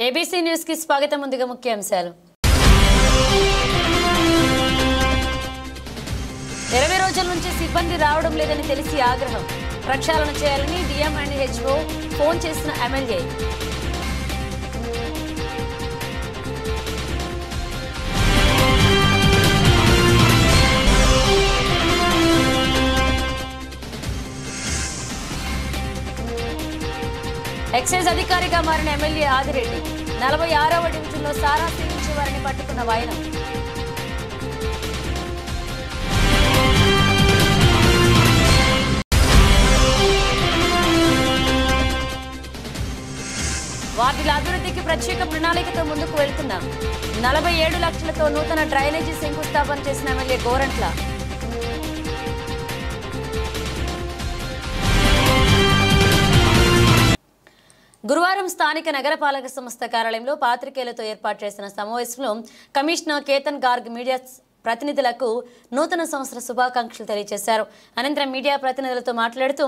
ABC news కి స్వాగతం. ముందుగా ముఖ్యాంశాలు. 20 రోజుల నుంచి సిబ్బంది రావడం లేదని తెలిసి ఆగ్రహం. ప్రక్షాళన చేయాలని DMHO ఫోన్ చేసిన ఎమ్మెల్యే. ఎక్సైజ్ అధికారిగా మారిన ఎమ్మెల్యే ఆదిరెడ్డి. 46వ డివిజన్లో సారా సేవించే వారిని పట్టుకున్న వాయనం. వార్డుల అభివృద్ధికి ప్రత్యేక ప్రణాళికతో ముందుకు వెళ్తున్నాం. 47 లక్షలతో నూతన డ్రైనేజీ శంకుస్థాపన చేసిన ఎమ్మెల్యే గోరంట్ల. గురువారం స్థానిక నగరపాలక సంస్థ కార్యాలయంలో పాత్రికేయులతో ఏర్పాటు చేసిన సమావేశంలో కమిషనర్ కేతన్ గార్గ్ మీడియా ప్రతినిధులకు నూతన సంవత్సర శుభాకాంక్షలు తెలియజేశారు. అనంతరం మీడియా ప్రతినిధులతో మాట్లాడుతూ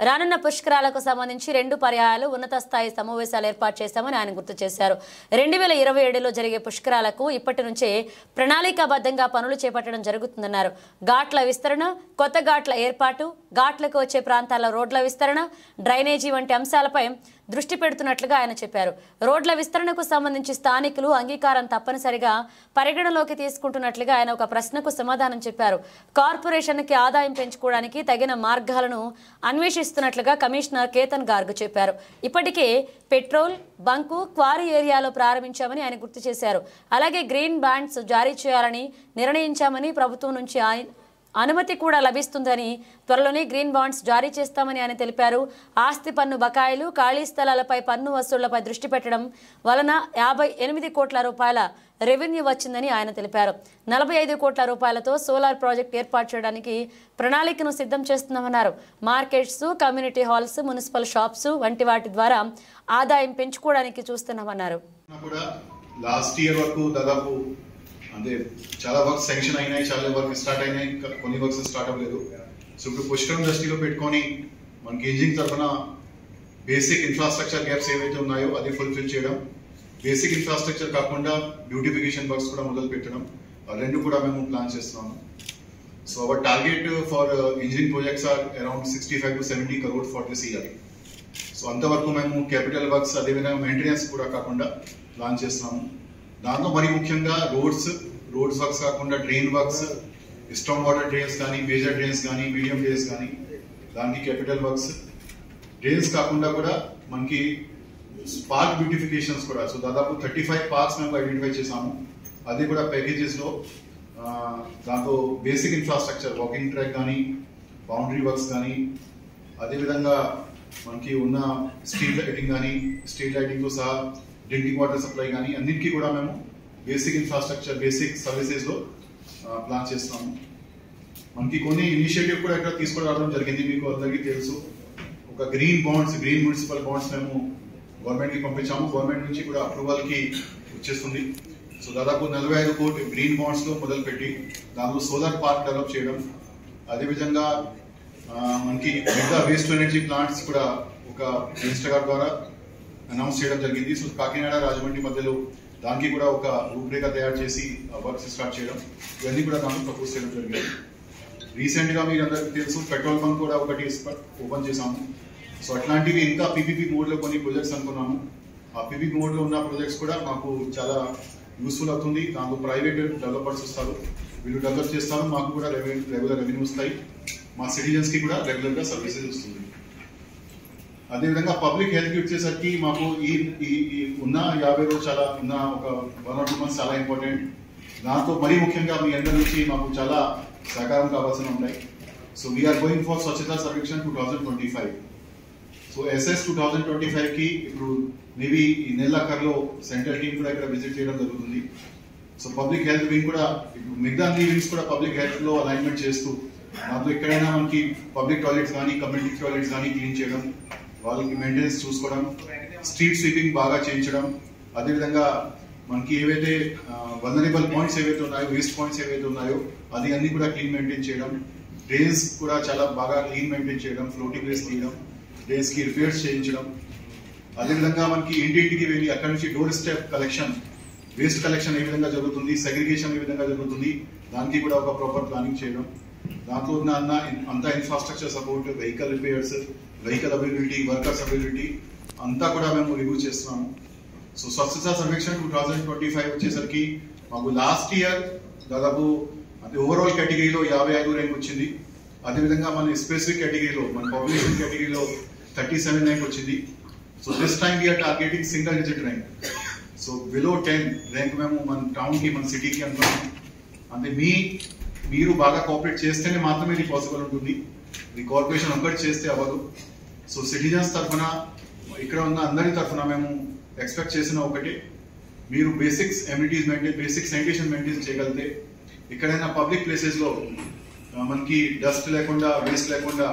రానున్న పుష్కరాలకు సంబంధించి 2 పర్యాయాలు ఉన్నత స్థాయి సమావేశాలు ఏర్పాటు చేశామని ఆయన గుర్తు చేశారు. 2027లో జరిగే పుష్కరాలకు ఇప్పటి నుంచే ప్రణాళికాబద్ధంగా పనులు చేపట్టడం జరుగుతుందన్నారు. ఘాట్ల విస్తరణ, కొత్త ఘాట్ల ఏర్పాటు, ఘాట్లకు వచ్చే ప్రాంతాల రోడ్ల విస్తరణ, డ్రైనేజీ వంటి అంశాలపై దృష్టి పెడుతున్నట్లుగా ఆయన చెప్పారు. రోడ్ల విస్తరణకు సంబంధించి స్థానికులు అంగీకారం తప్పనిసరిగా పరిగణలోకి తీసుకుంటున్నట్లుగా ఆయన ఒక ప్రశ్నకు సమాధానం చెప్పారు. కార్పొరేషన్కి ఆదాయం పెంచుకోవడానికి తగిన మార్గాలను అన్వేషిస్తున్నట్లుగా కమిషనర్ కేతన్ గార్గ్ చెప్పారు. ఇప్పటికే పెట్రోల్ బంకు క్వారీ ఏరియాలో ప్రారంభించామని ఆయన గుర్తు చేశారు. అలాగే గ్రీన్ బాండ్స్ జారీ చేయాలని నిర్ణయించామని, ప్రభుత్వం నుంచి అనుమతి కూడా లభిస్తుందని, త్వరలోనే గ్రీన్ బాండ్స్ జారీ చేస్తామని ఆయన తెలిపారు. ఆస్తి పన్ను బకాయిలు, ఖాళీ స్థలాలపై పన్ను వసూళ్లపై దృష్టి పెట్టడం వలన 58 కోట్ల రూపాయల రెవెన్యూ వచ్చిందని ఆయన తెలిపారు. 45 కోట్ల రూపాయలతో సోలార్ ప్రాజెక్ట్ ఏర్పాటు చేయడానికి ప్రణాళికను సిద్ధం చేస్తున్నామన్నారు. Markets, community halls, municipal shops వంటి వాటి ద్వారా ఆదాయం పెంచుకోవడానికి చూస్తున్నామన్నారు. లాస్ట్ ఇయర్ వరకు దాదాపు అంటే చాలా వర్క్స్ శాంక్షన్ అయినాయి, చాలా వర్క్ స్టార్ట్ అయినాయి, కొన్ని వర్క్స్ స్టార్ట్ అవ్వలేదు. సో ఇప్పుడు పుష్కరం దృష్టిలో పెట్టుకొని మనకి ఇంజిన్ తరఫున బేసిక్ ఇన్ఫ్రాస్ట్రక్చర్ గ్యాప్స్ ఏవైతే ఉన్నాయో అది ఫుల్ఫిల్ చేయడం, బేసిక్ ఇన్ఫ్రాస్ట్రక్చర్ కాకుండా బ్యూటిఫికేషన్ వర్క్స్ కూడా మొదలు పెట్టడం, రెండు కూడా మేము ప్లాన్ చేస్తున్నాము. So our target for engineering projects are around 65 to 70 crore for this year. So అంతవరకు మేము క్యాపిటల్ వర్క్స్ అదేవిధంగా మెయింటెనెన్స్ కూడా కాకుండా ప్లాన్ చేస్తున్నాము. దాంతో మరి ముఖ్యంగా రోడ్స్ వర్క్స్ కాకుండా drain works, storm water drains కానీ, మేజర్ డ్రైన్స్ కానీ, మీడియం డ్రైన్స్ కానీ, దానికి క్యాపిటల్ వర్క్స్. డ్రైన్స్ కాకుండా కూడా మనకి పార్క్ బ్యూటిఫికేషన్స్ కూడా, సో దాదాపు 35 పార్క్స్ మేము ఐడెంటిఫై చేసాము. అది కూడా ప్యాకేజెస్ లో దాంతో బేసిక్ ఇన్ఫ్రాస్ట్రక్చర్, వాకింగ్ ట్రాక్ కానీ, బౌండరీ వర్క్స్ కానీ, అదేవిధంగా మనకి ఉన్న స్ట్రీట్ లైటింగ్ కానీ, స్ట్రీట్ లైటింగ్ తో సహా డ్రింకింగ్ వాటర్ సప్లై కానీ అన్నిటికీ కూడా మేము బేసిక్ ఇన్ఫ్రాస్ట్రక్చర్, బేసిక్ సర్వీసెస్ లో ప్లాన్ చేస్తున్నాము. మనకి కొన్ని ఇనిషియేటివ్ కూడా ఇక్కడ తీసుకురావడం జరిగింది. మీకు అందరికీ తెలుసు, ఒక గ్రీన్ మున్సిపల్ బాండ్స్ మేము గవర్నమెంట్ కి పంపించాము. గవర్నమెంట్ నుంచి కూడా అప్రూవల్ కి వచ్చేస్తుంది. సో దాదాపు 45 కోట్లు గ్రీన్ బాండ్స్ లో మొదలుపెట్టి దాంట్లో సోలార్ పార్క్ డెవలప్ చేయడం, అదేవిధంగా మనకి మిగతా వేస్ట్ ఎనర్జీ ప్లాంట్స్ కూడా ఒక మినిస్టర్ ద్వారా అనౌన్స్ చేయడం జరిగింది. సో కాకినాడ, రాజమండ్రి మధ్యలో దానికి కూడా ఒక రూపురేఖ తయారు చేసి వర్క్స్ స్టార్ట్ చేయడం, ఇవన్నీ కూడా దాంట్లో ప్రపోజ్ చేయడం జరిగింది. రీసెంట్ గా మీరు అందరికీ తెలుసు, పెట్రోల్ బంక్ కూడా ఒకటి ఓపెన్ చేశాము. సో అట్లాంటివి ఇంకా PPP మోడ్ లో కొన్ని ప్రాజెక్ట్స్ అనుకున్నాము. ఆ PPP మోడ్ లో ఉన్న ప్రాజెక్ట్స్ కూడా మాకు చాలా యూస్ఫుల్ అవుతుంది. దాంట్లో ప్రైవేట్ డెవలపర్స్ వస్తారు, వీళ్ళు డెవలప్ చేస్తారు, మాకు కూడా రెగ్యులర్ రెవెన్యూ వస్తాయి, మా సిటిజన్స్ కి కూడా రెగ్యులర్ గా సర్వీసెస్ వస్తుంది. అదేవిధంగా పబ్లిక్ హెల్త్ కి వచ్చేసరికి మాకు ఈ ఉన్న 50 రోజులు చాలా ఉన్న ఒక 1 or 2 months చాలా ఇంపార్టెంట్. దాంతో మరీ ముఖ్యంగా మీ అందరి నుంచి మాకు చాలా సహకారం కావాల్సి ఉంటాయి. So we're going for Swachhata Survekshan 2025. So SS 2025 కి ఇప్పుడు మేబీ ఈ నెలాఖరులో సెంట్రల్ టీమ్ కూడా ఇక్కడ విజిట్ చేయడం జరుగుతుంది. సో పబ్లిక్ హెల్త్ వింగ్ కూడా మిగతా వింగ్స్ కూడా పబ్లిక్ హెల్త్ లో అలైన్మెంట్ చేస్తూ దాంతో ఎక్కడైనా మనకి పబ్లిక్ టాయిలెట్స్ కానీ, కమ్యూనిటీ టాయిలెట్స్ కానీ క్లీన్ చేయడం, వాళ్ళకి మెయింటెనెన్స్ చూసుకోవడం, స్ట్రీట్ స్వీపింగ్ బాగా చేయించడం, అదేవిధంగా మనకి ఏవైతే వల్నరబుల్ పాయింట్స్ ఏవైతే ఉన్నాయో, వేస్ట్ పాయింట్స్ ఏవైతే ఉన్నాయో అది అన్ని కూడా క్లీన్ మెయింటైన్ చేయడం, డ్రైన్స్ కూడా చాలా బాగా క్లీన్ మెయింటైన్ చేయడం, ఫ్లోటింగ్ డ్రైన్స్ తీయడం, డ్రైన్స్ కి రిపేర్స్ చేయించడం, అదేవిధంగా మనకి ఇంటింటికి వెళ్ళి అక్కడి నుంచి door step collection, waste collection ఏ విధంగా జరుగుతుంది, సెగ్రిగేషన్ ఏ విధంగా జరుగుతుంది, దానికి కూడా ఒక ప్రాపర్ ప్లానింగ్ చేయడం. దాంట్లో ఉన్న అంతా infrastructure support, vehicle repairs, vehicle availability, workers availability అంతా కూడా మేము రివ్యూ చేస్తున్నాము. సో స్వచ్ఛతా సర్వేక్షణ 2025 వచ్చేసరికి మాకు లాస్ట్ ఇయర్ దాదాపు అంటే ఓవరాల్ కేటగిరీలో 55 ర్యాంక్ వచ్చింది. అదేవిధంగా మన స్పెసిఫిక్ కేటగిరీలో, మన పాపులేషన్ కేటగిరీలో 37 ర్యాంక్ వచ్చింది. So this time we're targeting single digit rank. So below 10 rank మేము మన టౌన్కి, మన సిటీకి అనుకున్నాం. అంటే మీరు బాగా కోఆపరేట్ చేస్తేనే మాత్రమే ఇది పాసిబుల్ ఉంటుంది. ఇది కార్పొరేషన్ ఒక్కటి చేస్తే అవ్వదు. సో సిటిజన్స్ తరఫున, ఇక్కడ ఉన్న అందరి తరఫున మేము ఎక్స్పెక్ట్ చేసిన ఒకటి, మీరు basics amenities maintain, basic sanitation maintain చేయగలిగితే, ఎక్కడైనా పబ్లిక్ ప్లేసెస్లో మనకి డస్ట్ లేకుండా, వేస్ట్ లేకుండా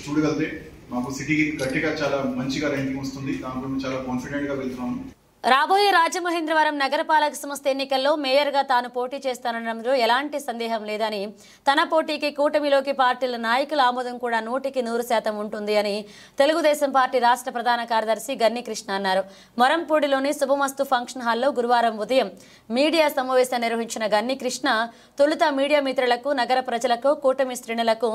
చూడగలిగితే మాకు సిటీకి గట్టిగా చాలా మంచిగా ర్యాంకింగ్ వస్తుంది. దాంట్లో మేము చాలా కాన్ఫిడెంట్గా వెళ్తున్నాము. రాబోయే రాజమహేంద్రవరం నగరపాలక సంస్థ ఎన్నికల్లో మేయర్గా తాను పోటీ చేస్తానడంలో ఎలాంటి సందేహం లేదని, తన పోటీకి కూటమిలోకి పార్టీల నాయకుల ఆమోదం కూడా 100% ఉంటుంది అని తెలుగుదేశం పార్టీ రాష్ట్ర ప్రధాన కార్యదర్శి గన్ని కృష్ణ అన్నారు. మొరంపూడిలోని శుభమస్తు ఫంక్షన్ హాల్లో గురువారం ఉదయం మీడియా సమావేశం నిర్వహించిన గన్ని కృష్ణ తొలుత మీడియా మిత్రులకు, నగర ప్రజలకు, కూటమి శ్రేణులకు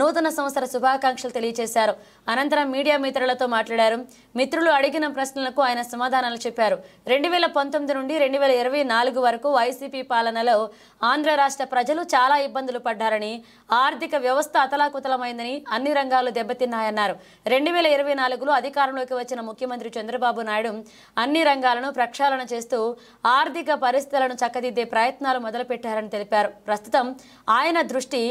నూతన సంవత్సర శుభాకాంక్షలు తెలియజేశారు. అనంతరం మీడియా మిత్రులతో మాట్లాడారు. మిత్రులు అడిగిన ప్రశ్నలకు ఆయన సమాధానాలు చెప్పారు. 2019 నుండి 2024 వరకు వైసీపీ పాలనలో ఆంధ్ర రాష్ట్ర ప్రజలు చాలా ఇబ్బందులు పడ్డారని, ఆర్థిక వ్యవస్థ అతలాకుతలమైందని, అన్ని రంగాలు దెబ్బతిన్నాయన్నారు. 2024లో అధికారంలోకి వచ్చిన ముఖ్యమంత్రి చంద్రబాబు నాయుడు అన్ని రంగాలను ప్రక్షాళన చేస్తూ ఆర్థిక పరిస్థితులను చక్కదిద్దే ప్రయత్నాలు మొదలుపెట్టారని తెలిపారు. ప్రస్తుతం ఆయన దృష్టి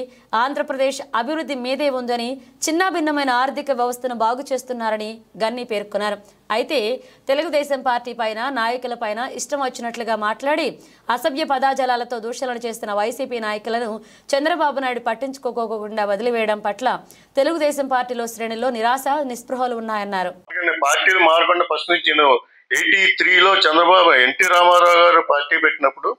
ఆంధ్రప్రదేశ్ అభివృద్ధి మీదే ఉందని, చిన్నాభిన్నమైన ఆర్థిక వ్యవస్థను బాగు చేస్తున్నారని గన్ని పేర్కొన్నారు. అయితే తెలుగుదేశం పార్టీ పైన, నాయకుల పైన ఇష్టం వచ్చినట్లుగా మాట్లాడి అసభ్య పదాజాలతో దూషణలు చేస్తున్న వైసీపీ నాయకులను చంద్రబాబు నాయుడు పట్టించుకోకుండా వదిలివేయడం పట్ల తెలుగుదేశం పార్టీలో శ్రేణుల్లో నిరాశ, నిస్పృహలు ఉన్నాయన్నారు. పార్టీలు మారకుండా ఫస్ట్ నుంచి 83లో చంద్రబాబు ఎన్టీ రామారావు గారు పార్టీ పెట్టినప్పుడు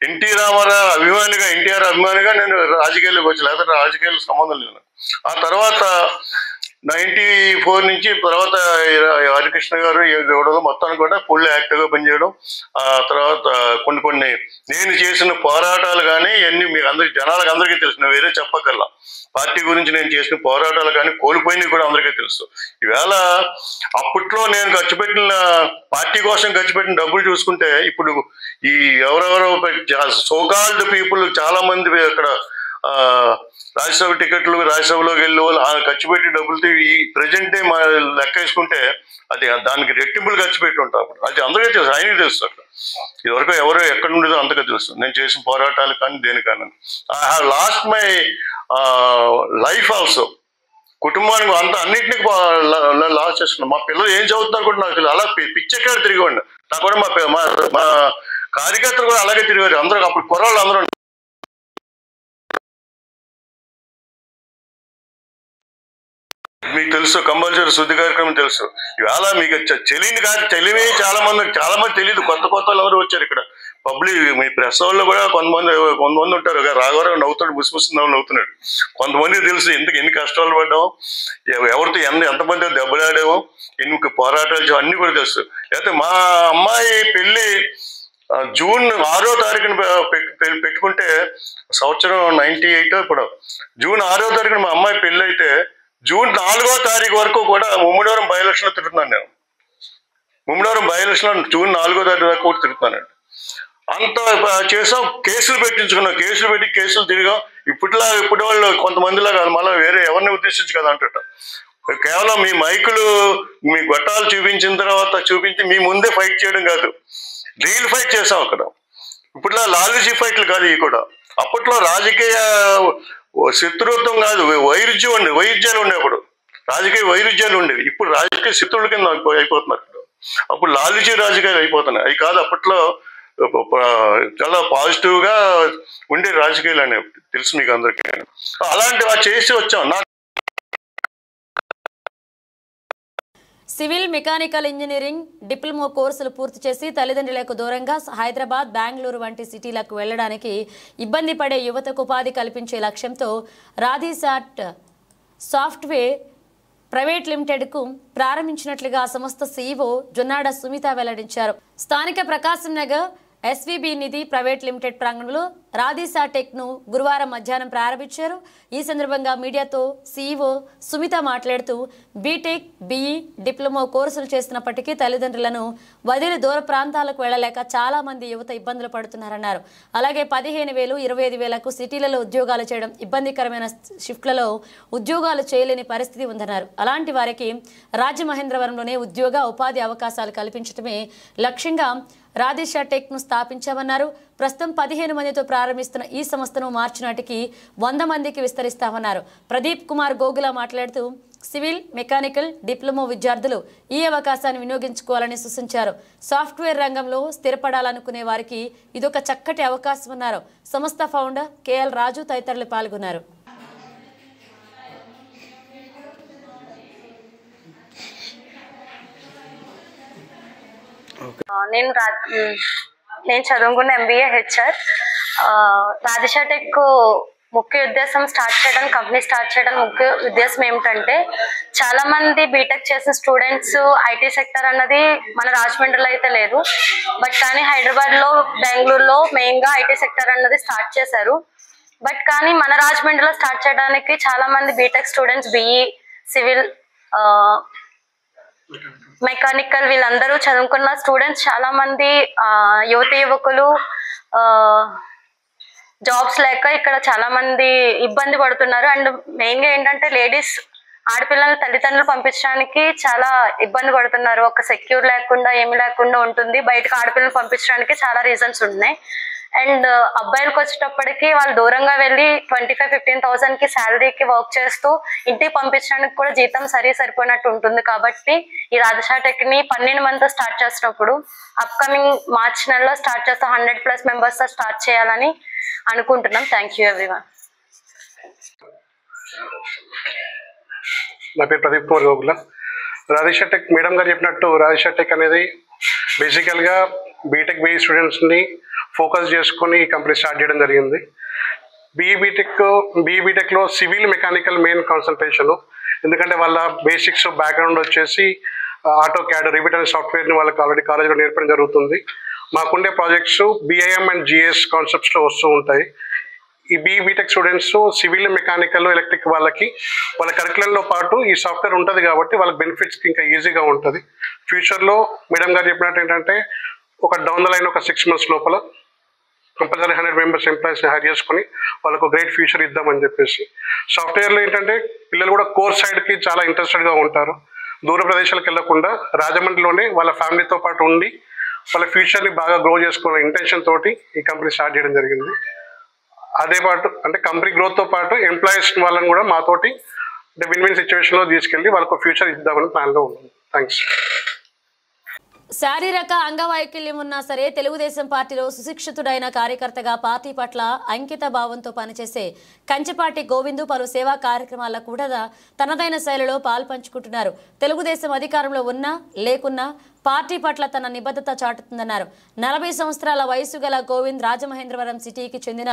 ఎన్టీ రామారావు అభిమానిగా, ఎన్టీఆర్ అభిమానిగా నేను రాజకీయాల్లోకి వచ్చి, లేకపోతే రాజకీయాలకు సంబంధం లేదు. ఆ తర్వాత 94 నుంచి తర్వాత హరికృష్ణ గారు ఇవ్వడం, మొత్తానికి కూడా ఫుల్ యాక్టివ్గా పనిచేయడం. ఆ తర్వాత కొన్ని నేను చేసిన పోరాటాలు కానీ ఇవన్నీ మీకు అందరికి, జనాలకు అందరికీ తెలుసు, వేరే చెప్పగల పార్టీ గురించి నేను చేసిన పోరాటాలు కానీ కోల్పోయినవి కూడా అందరికీ తెలుసు. ఈవేళ అప్పట్లో నేను ఖర్చు పెట్టిన, పార్టీ కోసం ఖర్చు పెట్టిన డబ్బులు చూసుకుంటే ఇప్పుడు ఈ ఎవరెవరో సోకాల్డ్ పీపుల్ చాలా మంది అక్కడ రాజ్యసభ టికెట్లు, రాజ్యసభలోకి వెళ్ళి వాళ్ళు ఖర్చు పెట్టి డబ్బులతో ఈ ప్రజెంట్ డే లెక్క వేసుకుంటే అది దానికి రెట్టింపులు ఖర్చు పెట్టి ఉంటాం. అది అందరికీ తెలుసు, ఆయనకి తెలుసు. అక్కడ ఇదివరకు ఎవరో ఎక్కడ ఉండేదో అంతగా తెలుసు నేను చేసిన పోరాటాలు కానీ దేనికన్నా. I have lost my life also. కుటుంబానికి అన్నింటినీ లాస్ చేస్తున్నాం. మా పిల్లలు ఏం చదువుతున్నారు కూడా నాకు అలా పిచ్చెక్కడ తిరిగివ్వండి. నాకు కూడా మా కార్యకర్తలు కూడా అలాగే తిరిగారు. అందరూ అప్పుడు కుర్రాళ్ళు అందరూ మీకు తెలుసు, కంపల్సరీ శుద్ధి కార్యక్రమం తెలుసు. ఇవాళ మీకు తెలివి చాలా మంది తెలియదు. కొత్త వాళ్ళు ఎవరు వచ్చారు ఇక్కడ పబ్లిక్, మీ ప్రెస్ వాళ్ళు కూడా కొంతమంది ఉంటారు. రాఘవరావు నవ్వుతాడు, ముసిముసి నవ్వుతున్నాడు. కొంతమంది తెలుసు ఎన్ని కష్టాలు పడ్డాము, ఎవరితో ఎంతమంది దెబ్బలాడామో, ఎన్ని పోరాటాలు, అన్ని కూడా తెలుసు. అయితే మా అమ్మాయి పెళ్లి జూన్ 6వ తారీఖున పెట్టుకుంటే, సంవత్సరం 98 ఇప్పుడు జూన్ 6వ తారీఖున మా అమ్మాయి పెళ్లి అయితే జూన్ 4వ తారీఖు వరకు కూడా ముమ్మడివరం బై ఎలక్షన్లో తిరుగుతున్నాను నేను. ముమ్మడివరం బై ఎలక్షన్లో జూన్ 4వ తారీఖు వరకు కూడా తిరుగుతున్నానండి. అంత చేసాం, కేసులు పెట్టించుకున్నాం, కేసులు తిరిగాం. ఇప్పటి వాళ్ళు కొంతమందిలాగా మళ్ళీ వేరే ఎవరిని ఉద్దేశించి కదా అంటట. కేవలం మీ మైకులు, మీ గొట్టాలు చూపించి మీ ముందే ఫైట్ చేయడం కాదు, రియల్ ఫైట్ చేసాం అక్కడ. ఇప్పట్లో లాలూజీ ఫైట్లు కాదు ఇవి కూడా. అప్పట్లో రాజకీయ శత్రుత్వం కాదు, వైరుధ్యాలు ఉండేవి. అప్పుడు రాజకీయ వైరుధ్యాలు ఉండేవి. ఇప్పుడు రాజకీయ శత్రువుల కింద అయిపోతున్నారు. అప్పుడు లాలూజీ రాజకీయాలు అయిపోతున్నాయి. అవి కాదు, అప్పట్లో చాలా పాజిటివ్గా ఉండే రాజకీయాలు అనేవి తెలుసు మీకు అందరికీ. అలాంటివి చేసి వచ్చాం. సివిల్, మెకానికల్ ఇంజనీరింగ్, డిప్లొమా కోర్సులు పూర్తి చేసి తల్లిదండ్రులకు దూరంగా హైదరాబాద్, బెంగళూరు వంటి సిటీలకు వెళ్లడానికి ఇబ్బంది పడే యువతకు ఉపాధి కల్పించే లక్ష్యంతో రాధీసాట్ సాఫ్ట్వేర్ ప్రైవేట్ లిమిటెడ్కు ప్రారంభించినట్లుగా ఆ సంస్థ సీఈఓ జొన్నాడ సుమిత వెల్లడించారు. స్థానిక ప్రకాశం నగర్ ఎస్వీబీ నిధి ప్రైవేట్ లిమిటెడ్ ప్రాంగణంలో రాధిసా టెక్ను గురువారం మధ్యాహ్నం ప్రారంభించారు. ఈ సందర్భంగా మీడియాతో సీఈఓ సుమిత మాట్లాడుతూ బీటెక్, బీఈ, డిప్లొమా కోర్సులు చేస్తున్నప్పటికీ తల్లిదండ్రులను వదిలి దూర ప్రాంతాలకు వెళ్లలేక చాలా మంది యువత ఇబ్బందులు పడుతున్నారన్నారు. అలాగే 15,000, 25,000కు సిటీలలో ఉద్యోగాలు చేయడం, ఇబ్బందికరమైన షిఫ్ట్లలో ఉద్యోగాలు చేయలేని పరిస్థితి ఉందన్నారు. అలాంటి వారికి రాజమహేంద్రవరంలోనే ఉద్యోగ ఉపాధి అవకాశాలు కల్పించడమే లక్ష్యంగా రాధిసా టెక్ను స్థాపించామన్నారు. ప్రస్తుతం 15 మందితో ప్రారంభిస్తున్న ఈ సంస్థను మార్చి నాటికి 100 మందికి విస్తరిస్తామన్నారు. ప్రదీప్ కుమార్ గోగుల మాట్లాడుతూ సివిల్, మెకానికల్, డిప్లొమా విద్యార్థులు ఈ అవకాశాన్ని వినియోగించుకోవాలని సూచించారు. సాఫ్ట్వేర్ రంగంలో స్థిరపడాలనుకునే వారికి ఇదొక చక్కటి అవకాశమన్నారు. సంస్థ ఫౌండర్ కేఎల్ రాజు తదితరులు పాల్గొన్నారు. నేను చదువుకున్న ఎంబీఏ హెచ్ఆర్. రాధిసా టెక్ ముఖ్య ఉద్దేశం కంపెనీ స్టార్ట్ చేయడం ముఖ్య ఉద్దేశం ఏమిటంటే, చాలా మంది బీటెక్ చేసిన స్టూడెంట్స్ ఐటీ సెక్టర్ అన్నది మన రాజమండ్రిలో అయితే లేదు. బట్ కానీ హైదరాబాద్లో, బెంగళూరులో మెయిన్గా ఐటీ సెక్టర్ అన్నది స్టార్ట్ చేశారు. బట్ కానీ మన రాజమండ్రిలో స్టార్ట్ చేయడానికి చాలా మంది BTech students BE, civil, mechanical వీళ్ళందరూ చదువుకున్న స్టూడెంట్స్ చాలా మంది యువకులు జాబ్స్ లేక ఇక్కడ చాలా మంది ఇబ్బంది పడుతున్నారు. అండ్ మెయిన్ గా ఏంటంటే లేడీస్, ఆడపిల్లల తల్లిదండ్రులు పంపించడానికి చాలా ఇబ్బంది పడుతున్నారు. ఒక సెక్యూర్ లేకుండా ఏమి లేకుండా ఉంటుంది. బయటకు ఆడపిల్లలు పంపించడానికి చాలా రీజన్స్ ఉన్నాయి. అండ్ అబ్బాయిలకు వచ్చేటప్పటికి వాళ్ళు దూరంగా వెళ్ళి 25,000-15,000 కి శాలరీకి వర్క్ చేస్తూ ఇంటికి పంపించడానికి కూడా జీతం సరిపోయినట్టు ఉంటుంది. కాబట్టి ఈ రాధిసా టెక్ ని 12 మందితో స్టార్ట్ చేసినప్పుడు అప్కమింగ్ మార్చ్ నెలలో స్టార్ట్ చేస్తాం. 100+ మెంబర్స్ తో స్టార్ట్ చేయాలని అనుకుంటున్నాం. Thank you everyone. నా పేరు ప్రదీప్ కుమార్ గోగుల. రాధిసా టెక్ మేడం గారు చెప్పినట్టు రాధిసా టెక్ అనేది బేసికల్గా బీటెక్, బీఈ స్టూడెంట్స్ని ఫోకస్ చేసుకొని ఈ కంపెనీ స్టార్ట్ చేయడం జరిగింది. బీఈ బీటెక్లో సివిల్, మెకానికల్ మెయిన్ కాన్సన్ట్రేషన్. ఎందుకంటే వాళ్ళ బేసిక్స్ బ్యాక్గ్రౌండ్ వచ్చేసి ఆటో క్యాడ్, రిపీటర్ సాఫ్ట్వేర్ని వాళ్ళకి ఆల్రెడీ కాలేజ్లో నేర్పడం జరుగుతుంది. మాకుండే ప్రాజెక్ట్స్ BIM అండ్ GS కాన్సెప్ట్స్లో వస్తూ ఉంటాయి. ఈ BTech students civil, mechanical, electric వాళ్ళకి వాళ్ళ కరికులంలో పాటు ఈ సాఫ్ట్వేర్ ఉంటుంది కాబట్టి వాళ్ళకి బెనిఫిట్స్కి ఇంకా ఈజీగా ఉంటుంది. ఫ్యూచర్లో మేడం గారు చెప్పినట్టు ఏంటంటే, ఒక డౌన్ ద లైన్ ఒక 6 months లోపల కంపల్సరీ 100 మెంబర్స్ ఎంప్లాయీస్ని హైర్ చేసుకొని వాళ్ళకు గ్రేట్ ఫ్యూచర్ ఇద్దామని చెప్పేసి. సాఫ్ట్వేర్లో ఏంటంటే పిల్లలు కూడా కోర్ సైడ్కి చాలా ఇంట్రెస్టెడ్గా ఉంటారు. దూర ప్రదేశాలకు వెళ్లకుండా రాజమండ్రిలోనే వాళ్ళ ఫ్యామిలీతో పాటు ఉండి వాళ్ళ ఫ్యూచర్ని బాగా గ్రో చేసుకునే ఇంటెన్షన్ తోటి ఈ కంపెనీ స్టార్ట్ చేయడం జరిగింది. అదే పాటు అంటే కంపెనీ గ్రోత్తో పాటు ఎంప్లాయీస్ వాళ్ళని కూడా మాతోటి అంటే విన్-విన్ సిచ్యువేషన్లో తీసుకెళ్ళి వాళ్ళకు ఫ్యూచర్ ఇద్దామని ప్లాన్లో ఉంటుంది. థ్యాంక్స్. శారీరక అంగవైకల్యం ఉన్నా సరే తెలుగుదేశం పార్టీలో సుశిక్షితుడైన కార్యకర్తగా పార్టీ పట్ల అంకిత భావంతో పనిచేసే కంచిపాటి గోవిందు పలు సేవా కార్యక్రమాల్లో కూడా తనదైన శైలిలో పాల్పంచుకుంటున్నారు. తెలుగుదేశం అధికారంలో ఉన్నా లేకున్నా పార్టీ పట్ల తన నిబద్ధత చాటుతుందన్నారు. 40 సంవత్సరాల వయసు గల గోవింద్ రాజమహేంద్రవరం సిటీకి చెందిన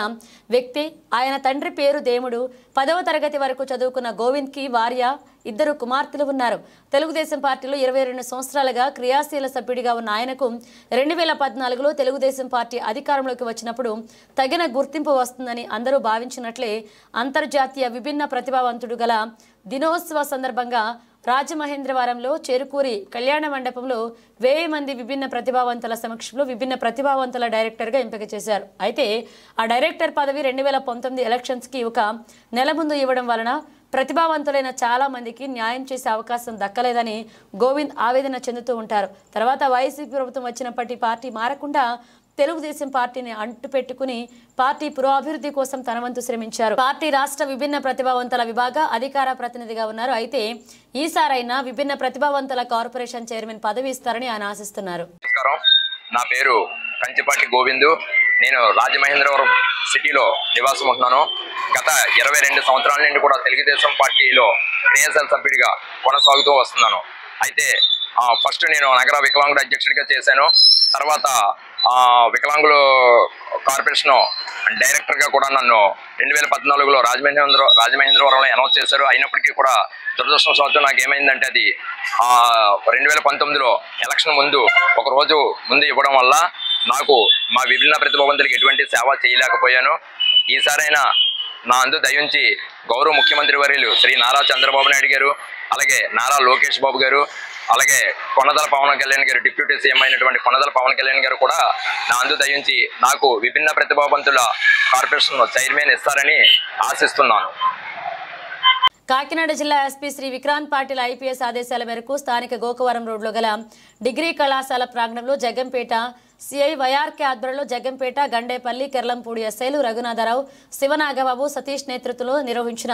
వ్యక్తి. ఆయన తండ్రి పేరు దేముడు. 10వ తరగతి వరకు చదువుకున్న గోవింద్కి భార్య, 2 కుమార్తెలు ఉన్నారు. తెలుగుదేశం పార్టీలో 22 సంవత్సరాలుగా క్రియాశీల సభ్యుడిగా ఉన్న ఆయనకు 2014లో తెలుగుదేశం పార్టీ అధికారంలోకి వచ్చినప్పుడు తగిన గుర్తింపు వస్తుందని అందరూ భావించినట్లే అంతర్జాతీయ విభిన్న ప్రతిభావంతుడు గల దినోత్సవ సందర్భంగా రాజమహేంద్రవరంలో చేరుకూరి కళ్యాణ మండపంలో 1000 మంది విభిన్న ప్రతిభావంతుల సమక్షంలో విభిన్న ప్రతిభావంతుల డైరెక్టర్గా ఎంపిక చేశారు. అయితే ఆ డైరెక్టర్ పదవి 2019 ఎలక్షన్స్కి ఒక నెల ముందు ఇవ్వడం వలన ప్రతిభావంతులైన చాలా మందికి న్యాయం చేసే అవకాశం దక్కలేదని గోవింద్ ఆవేదన చెందుతూ ఉంటారు. తర్వాత వైసీపీ ప్రభుత్వం వచ్చినప్పటి పార్టీ మారకుండా తెలుగుదేశం పార్టీని అంటుపెట్టుకుని పార్టీ పురోభివృద్ధి కోసం తన వంతు శ్రమించారు. పార్టీ రాష్ట్ర విభిన్న ప్రతిభావంతుల విభాగ అధికార ప్రతినిధిగా ఉన్నారు. అయితే ఈసారైనా విభిన్న ప్రతిభావంతుల కార్పొరేషన్ చైర్మన్ పదవి ఇస్తారని ఆయన ఆశిస్తున్నారు. నా పేరు కంచిపాటి గోవిందు. నేను రాజమహేంద్రవరం సిటీలో నివాసం ఉంటున్నాను. గత 22 సంవత్సరాల నుండి కూడా తెలుగుదేశం పార్టీలో క్రియాశీల సభ్యుడిగా కొనసాగుతూ వస్తున్నాను. అయితే ఫస్ట్ నేను నగర వికలాంగుల అధ్యక్షుడిగా చేశాను. తర్వాత వికలాంగుల కార్పొరేషన్ డైరెక్టర్గా కూడా నన్ను 2014లో రాజమహేంద్రవరంలో అనౌన్స్ చేశారు. అయినప్పటికీ కూడా దురదృష్టవశాత్తు నాకు ఏమైందంటే అది 2019లో ఎలక్షన్ ముందు ఒక రోజు ముందు ఇవ్వడం వల్ల నాకు మా విభిన్న ప్రతిభావంతులకు ఎటువంటి సేవ చేయలేకపోయాను. ఈసారైనా నా అందు దయించి గౌరవ ముఖ్యమంత్రి వర్యులు శ్రీ నారా చంద్రబాబు నాయుడు గారు, అలాగే నారా లోకేష్ బాబు గారు, అలాగే కొనదల పవన్ కళ్యాణ్ గారు, డిప్యూటీ సీఎం అయినటువంటి కొనదల పవన్ కళ్యాణ్ గారు కూడా నా అందు దయించి నాకు విభిన్న ప్రతిభావంతుల కార్పొరేషన్ చైర్మన్ ఇస్తారని ఆశిస్తున్నాను. కాకినాడ జిల్లా ఎస్పీ శ్రీ విక్రాంత్ పాటిల్ ఐపీఎస్ ఆదేశాల మేరకు స్థానిక గోకవరం రోడ్లో గల డిగ్రీ కళాశాల ప్రాంగణంలో జగ్గంపేట సిఐ వైఆర్కే ఆధ్వర్యంలో జగ్గంపేట, గండేపల్లి, కెర్లంపూడి ఎస్ఐలు రఘునాథరావు, శివనాగబాబు, సతీష్ నేతృత్వంలో నిర్వహించిన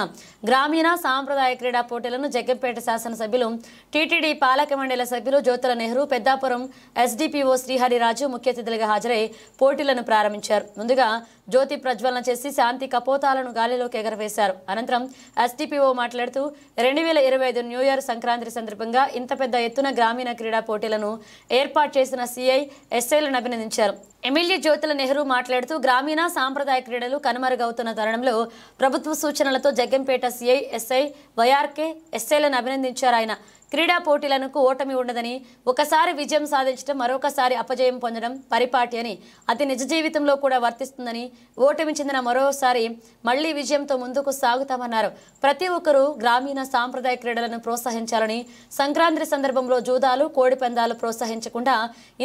గ్రామీణ సాంప్రదాయ క్రీడా పోటీలను జగ్గంపేట శాసనసభ్యులు, టీటీడీ పాలక మండలి సభ్యులు జ్యోతుల నెహ్రూ, పెద్దాపురం ఎస్డిపిఓ శ్రీహరిరాజు ముఖ్య అతిథులుగా హాజరై పోటీలను ప్రారంభించారు. ముందుగా జ్యోతి ప్రజ్వలన చేసి శాంతి కపోతాలను గాలిలోకి ఎగరవేశారు. అనంతరం ఎస్డిపిఓ మాట్లాడుతూ 2025 న్యూ ఇయర్ సంక్రాంతి సందర్భంగా ఇంత పెద్ద ఎత్తున గ్రామీణ క్రీడా పోటీలను ఏర్పాటు చేసిన సిఐ, ఎస్ఐలను అభినందించారు. ఎమ్మెల్యే జ్యోతుల నెహ్రూ మాట్లాడుతూ గ్రామీణ సాంప్రదాయ క్రీడలు కనుమరుగవుతున్న తరుణంలో ప్రభుత్వ సూచనలతో జగ్గంపేట సిఐ, ఎస్ఐ, వైఆర్కే, ఎస్ఐలను అభినందించారు. ఆయన క్రీడా పోటీలకు ఓటమి ఉండదని, ఒకసారి విజయం సాధించడం మరొకసారి అపజయం పొందడం పరిపాటి అని, అతి నిజ జీవితంలో కూడా వర్తిస్తుందని, ఓటమి చెందిన మరోసారి మళ్లీ విజయంతో ముందుకు సాగుతామన్నారు. ప్రతి ఒక్కరూ గ్రామీణ సాంప్రదాయ క్రీడలను ప్రోత్సహించాలని, సంక్రాంతి సందర్భంలో జూదాలు, కోడి పందాలు ప్రోత్సహించకుండా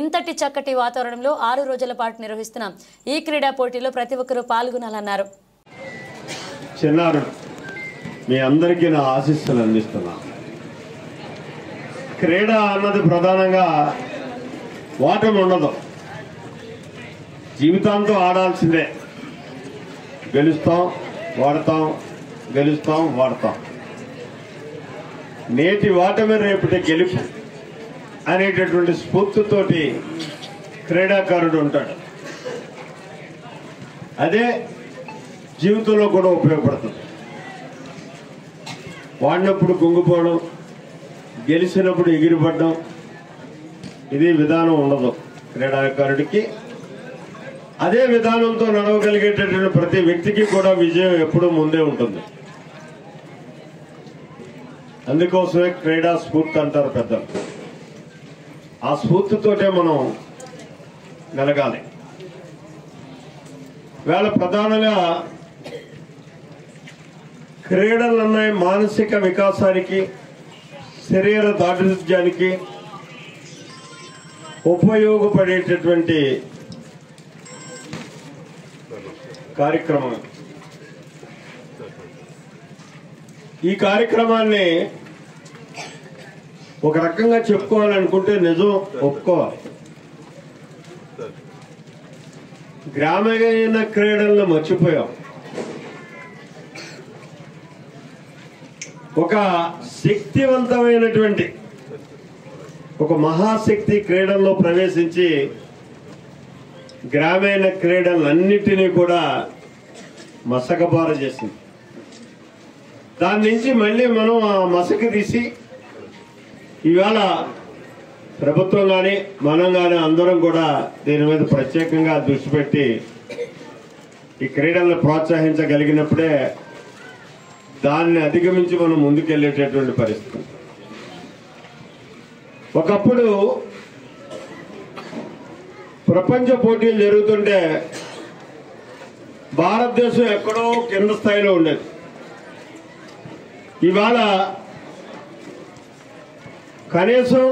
ఇంతటి చక్కటి వాతావరణంలో 6 రోజుల పాటు నిర్వహిస్తున్న ఈ క్రీడా పోటీలో ప్రతి ఒక్కరూ పాల్గొనాలన్నారు. చిన్నారు మీ అందరికీ నా ఆశీస్సులు అందిస్తున్నా. క్రీడ అన్నది ప్రధానంగా ఓటమి ఉండదు, జీవితాంతం ఆడాల్సిందే. గెలుస్తాం, వాడతాం, గెలుస్తాం, వాడతాం. నేటి ఓటమి రేపటి గెలుపు అనేటటువంటి స్ఫూర్తితోటి క్రీడాకారుడు ఉంటాడు. అదే జీవితంలో కూడా ఉపయోగపడుతుంది. వాడినప్పుడు కుంగిపోవడం, గెలిచినప్పుడు ఎగిరిపడడం, ఇది విధానం ఉండదు క్రీడాకారుడికి. అదే విధానంతో నడవగలిగేటటువంటి ప్రతి వ్యక్తికి కూడా విజయం ఎప్పుడూ ముందే ఉంటుంది. అందుకోసమే క్రీడా స్ఫూర్తి అంటారు పెద్దలు. ఆ స్ఫూర్తితోటే మనం మెలగాలి. వేళ ప్రధానంగా క్రీడలు అన్నాయి మానసిక వికాసానికి, శరీర దాఢ్యానికి ఉపయోగపడేటటువంటి కార్యక్రమం. ఈ కార్యక్రమాన్ని ఒక రకంగా చెప్పుకోవాలనుకుంటే నిజం ఒప్పుకోవాలి. గ్రామీణ క్రీడలను మర్చిపోయాం. ఒక శక్తివంతమైనటువంటి ఒక మహాశక్తి క్రీడల్లో ప్రవేశించి గ్రామీణ క్రీడలన్నిటినీ కూడా మసకబార చేసింది. దాని నుంచి మళ్ళీ మనం ఆ మసక తీసి ఇవాళ ప్రభుత్వం కానీ మనం కానీ అందరం కూడా దీని మీద ప్రత్యేకంగా దృష్టి పెట్టి ఈ క్రీడలను ప్రోత్సహించగలిగినప్పుడే దాన్ని అధిగమించి మనం ముందుకెళ్ళేటటువంటి పరిస్థితి. ఒకప్పుడు ప్రపంచ పోటీలు జరుగుతుంటే భారతదేశం ఎక్కడో కింద స్థాయిలో ఉండేది. ఇవాళ కనీసం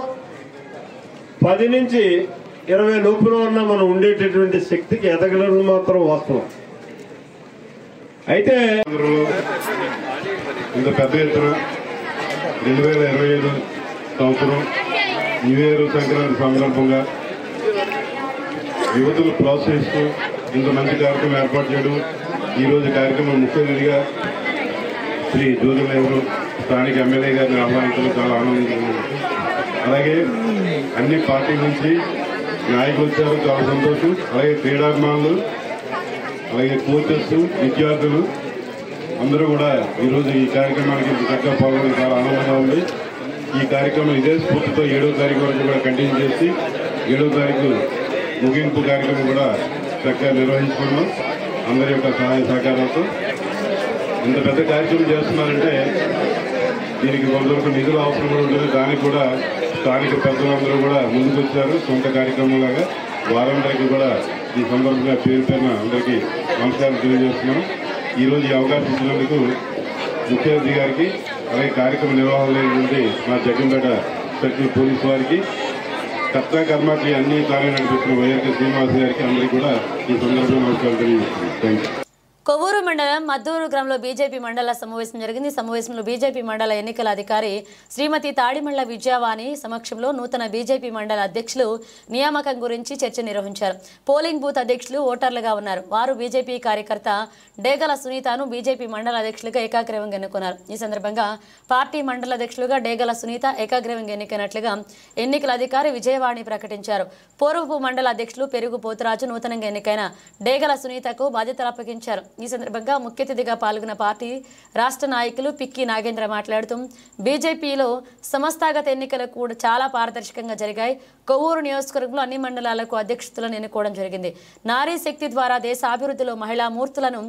10 నుంచి 20 లోపులో ఉన్న మనం ఉండేటటువంటి శక్తికి ఎదగడం మాత్రం వాస్తవం. అయితే ఇంత పెద్ద ఎత్తున 2025 సంవత్సరం న్యూ ఇయర్ సంక్రాంతి సందర్భంగా యువతలు ప్రోత్సహిస్తూ ఇంత మంచి కార్యక్రమం ఏర్పాటు చేయడం, ఈరోజు కార్యక్రమం ముఖ్య అతిథిగా శ్రీ జ్యోతుల నెహ్రూ స్థానిక ఎమ్మెల్యే గారిని ఆహ్వానించడం చాలా ఆనందంగా. అలాగే అన్ని పార్టీల నుంచి నాయకులు వచ్చారు, చాలా సంతోషం. అలాగే క్రీడాభిమానులు, అలాగే కోచెస్, విద్యార్థులు అందరూ కూడా ఈరోజు ఈ కార్యక్రమానికి చక్కగా పాల్గొనడం చాలా ఆనందంగా ఉంది. ఈ కార్యక్రమం ఇదే స్ఫూర్తితో 7వ తారీఖు వరకు కూడా కంటిన్యూ చేసి 7వ తారీఖు ముగింపు కార్యక్రమం కూడా చక్కగా నిర్వహించుకున్నాం అందరి యొక్క సహాయ సహకారాలతో. ఇంత పెద్ద కార్యక్రమం చేస్తున్నారంటే దీనికి కొంతవరకు నిధులు అవసరం కూడా ఉంటుంది. దానికి కూడా స్థానిక పెద్దలందరూ కూడా ముందుకు వచ్చారు. సొంత కార్యక్రమం లాగా వారందరికీ కూడా ఈ సందర్భంగా పేరు పేరున అందరికీ నమస్కారం తెలియజేస్తున్నాను. ఈరోజు ఈ అవకాశం ఇచ్చినందుకు ముఖ్యమంత్రి గారికి, అలాగే కార్యక్రమ నిర్వహణలో మా జగ్గంపేట సెక్రటరీ పోలీసు వారికి, కర్తా కర్మకి అన్ని తానే నడిపిస్తున్న వైఎస్ శ్రీనివాస్ గారికి అందరికీ కూడా ఈ సందర్భంగా నమస్కారం తెలియజేస్తున్నాను. Thank you. కొవ్వూరు మండలం మద్దూరు గ్రామంలో బీజేపీ మండల సమావేశం జరిగింది. సమావేశంలో బీజేపీ మండల ఎన్నికల అధికారి శ్రీమతి తాడిమళ్ల విజయవాణి సమక్షంలో నూతన బీజేపీ మండల అధ్యక్షులు నియామకం గురించి చర్చ నిర్వహించారు. పోలింగ్ బూత్ అధ్యక్షులు ఓటర్లుగా ఉన్నారు. వారు బీజేపీ కార్యకర్త డేగల సునీతను బీజేపీ మండల అధ్యక్షులుగా ఏకాగ్రీవంగా ఎన్నుకున్నారు. ఈ సందర్భంగా పార్టీ మండల అధ్యక్షులుగా డేగల సునీత ఏకాగ్రీవంగా ఎన్నికైనట్లుగా ఎన్నికల అధికారి విజయవాణి ప్రకటించారు. పూర్వపు మండల అధ్యక్షులు పెరుగు పోతురాజు నూతనంగా ఎన్నికైన డేగల సునీతకు బాధ్యతలు అప్పగించారు. ఈ సందర్భంగా ముఖ్య అతిథిగా పాల్గొన్న పార్టీ రాష్ట్ర నాయకులు పిక్కి నాగేంద్ర మాట్లాడుతూ బీజేపీలో సంస్థాగత ఎన్నికలు కూడా చాలా పారదర్శకంగా జరిగాయి. కొవ్వూరు నియోజకవర్గంలో అన్ని మండలాలకు అధ్యక్షతలను ఎన్నుకోవడం జరిగింది. నారీ శక్తి ద్వారా దేశ అభివృద్ధిలో మహిళా మూర్తులను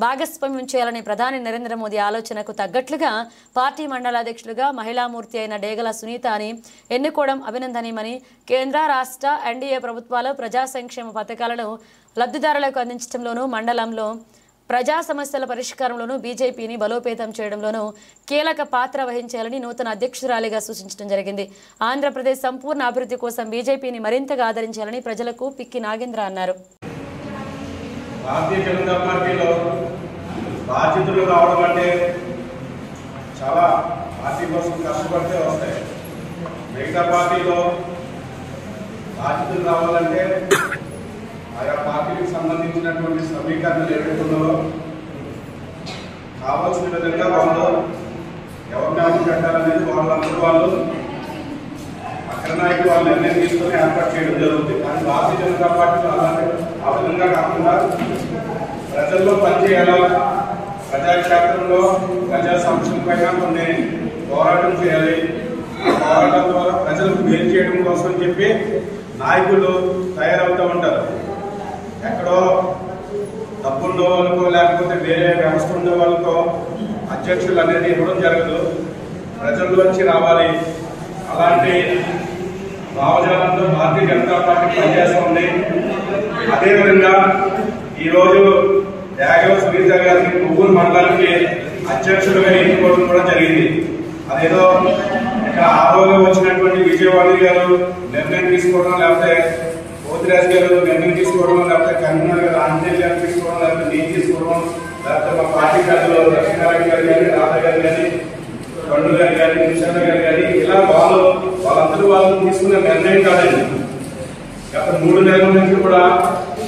భాగస్వామ్యం చేయాలనే ప్రధాని నరేంద్ర మోదీ ఆలోచనకు తగ్గట్లుగా పార్టీ మండల అధ్యక్షులుగా మహిళామూర్తి అయిన డేగల సునీత అని ఎన్నుకోవడం అభినందనీయమని, కేంద్ర రాష్ట్ర ఎన్డీఏ ప్రభుత్వాలు ప్రజా సంక్షేమ పథకాలను లబ్ధిదారులకు అందించడంలోనూ మండలంలో ప్రజా సమస్యల పరిష్కారంలోనూ బీజేపీని బలోపేతం చేయడంలోనూ కీలక పాత్ర వహించాలని నూతన అధ్యక్షురాలిగా సూచించడం జరిగింది. ఆంధ్రప్రదేశ్ సంపూర్ణ అభివృద్ధి కోసం బీజేపీని మరింతగా ఆదరించాలని ప్రజలకు పిక్కి నాగేంద్ర అన్నారు. భారతీయ జనతా పార్టీలో బాధ్యతలు రావడం అంటే చాలా పార్టీ కోసం కష్టపడితే వస్తాయి. మిగతా పార్టీలో బాధ్యతలు రావాలంటే ఆయా పార్టీకి సంబంధించినటువంటి సమీకరణలు ఏవైతున్నారో కావాల్సిన విధంగా వాళ్ళు ఎవరిని పెట్టాలనేది వాళ్ళు అగ్రనాయకులు వాళ్ళు నిర్ణయం తీసుకొని ఏర్పాటు చేయడం జరుగుతుంది. కానీ భారతీయ జనతా పార్టీలో అలాంటి ఆ విధంగా కాకుండా ప్రజల్లో పనిచేయాలా, ప్రజాక్షేత్రంలో ప్రజా సమస్యలపైన కొన్ని పోరాటం చేయాలి. పోరాటం ద్వారా ప్రజలకు మేలు చేయడం కోసం చెప్పి నాయకులు తయారవుతూ ఉంటారు. ఎక్కడో డబ్బున్న వాళ్ళకో లేకపోతే వేరే వ్యవస్థ ఉన్న వాళ్ళకో అధ్యక్షులు అనేది ఇవ్వడం జరగదు. ప్రజల్లోంచి రావాలి. అలాంటి భావజాలంతో భారతీయ జనతా పార్టీ పనిచేస్తూ ఉంది. అదేవిధంగా ఈరోజు డేగల సునీత గారిని కొవ్వూరు మండలానికి అధ్యక్షులుగా ఎన్నుకోవడం కూడా జరిగింది. అదేదో ఇక్కడ ఆరోగ్యం వచ్చినటువంటి విజయవాణి గారు నిర్ణయం తీసుకోవడం, లేకపోతే పోతిరాజు గారు నిర్ణయం తీసుకోవడం, లేకపోతే కన్వీనర్ గారు ఆంజనేయ గారు తీసుకోవడం, లేకపోతే నేను తీసుకోవడం, లేకపోతే మా పార్టీ పెద్దలు లక్ష్మీనారాయణ గారు కానీ, రాధా గారు కానీ, పండు గారు కానీ, నిషాద గారు కానీ, ఇలా వాళ్ళందరూ వాళ్ళు తీసుకున్న నిర్ణయం కాదండి. గత 3 నెలల నుంచి కూడా